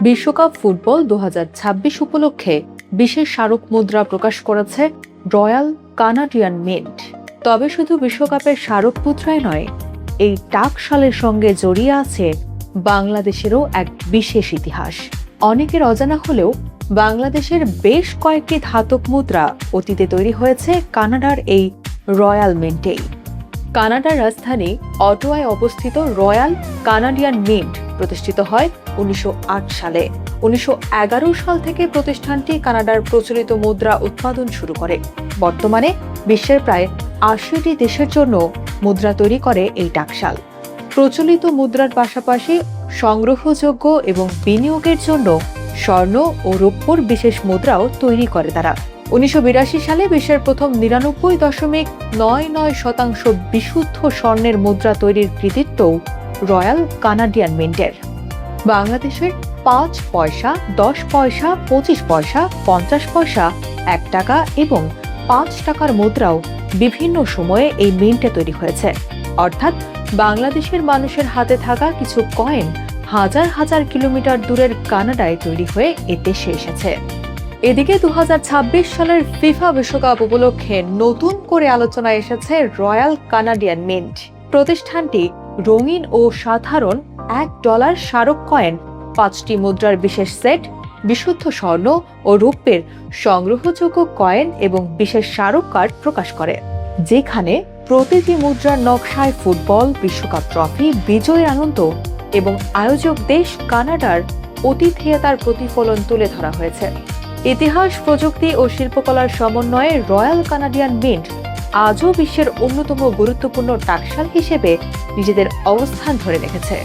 বিশ্বকাপ ফুটবল 2026 উপলক্ষে বিশেষ স্মারক মুদ্রা প্রকাশ করেছে রয়্যাল কানাডিয়ান মিন্ট। তবে শুধু বিশ্বকাপের স্মারক মুদ্রাই নয়, এই টাকশালের সঙ্গে জড়িয়ে আছে বাংলাদেশেরও এক বিশেষ ইতিহাস। অনেকের অজানা হলেও বাংলাদেশের বেশ কয়েকটি ধাতব মুদ্রা অতীতে তৈরি হয়েছে কানাডার এই রয়্যাল মিন্টেই। কানাডার রাজধানী অটোয়ায় অবস্থিত রয়্যাল কানাডিয়ান মিন্ট প্রতিষ্ঠিত হয় 1908 সালে। 1911 সাল থেকে প্রতিষ্ঠানটি কানাডার প্রচলিত মুদ্রা উৎপাদন শুরু করে। বর্তমানে বিশ্বের প্রায় 80টি দেশের জন্য মুদ্রা তৈরি করে এই টাকশাল। প্রচলিত মুদ্রার পাশাপাশি সংগ্রহযোগ্য এবং বিনিয়োগের জন্য স্বর্ণ ও রৌপ্যর বিশেষ মুদ্রাও তৈরি করে তারা। 1982 সালে বিশ্বের প্রথম 99.99% বিশুদ্ধ স্বর্ণের মুদ্রা তৈরির কৃতিত্বও রয়্যাল কানাডিয়ান মিন্টের। বাংলাদেশের 5 পয়সা, 10 পয়সা, 25 পয়সা, 50 পয়সা, 1 টাকা এবং 5 টাকার মুদ্রাও বিভিন্ন সময়ে এই মিন্টে তৈরি হয়েছে। অর্থাৎ বাংলাদেশের মানুষের হাতে থাকা কিছু কয়েন হাজার হাজার কিলোমিটার দূরের কানাডায় তৈরি হয়ে এ দেশে এসেছে। এদিকে 2026 সালের ফিফা বিশ্বকাপ উপলক্ষে নতুন করে আলোচনায় এসেছে রয়্যাল কানাডিয়ান মিন্ট। প্রতিষ্ঠানটি রঙিন ও সাধারণ $1 স্মারক কয়েন, 5টি মুদ্রার বিশেষ সেট, বিশুদ্ধ স্বর্ণ ও রৌপ্যের সংগ্রহযোগ্য কয়েন এবং বিশেষ স্মারক কার্ড প্রকাশ করে, যেখানে প্রতিটি মুদ্রার নকশায় ফুটবল বিশ্বকাপ ট্রফি বিজয়ের আনন্দ এবং আয়োজক দেশ কানাডার আতিথেয়তার প্রতিফলন তুলে ধরা হয়েছে। ইতিহাস, প্রযুক্তি ও শিল্পকলার সমন্বয়ে রয়্যাল কানাডিয়ান মিন্ট আজও বিশ্বের অন্যতম গুরুত্বপূর্ণ টাকশাল হিসেবে নিজেদের অবস্থান ধরে রেখেছে।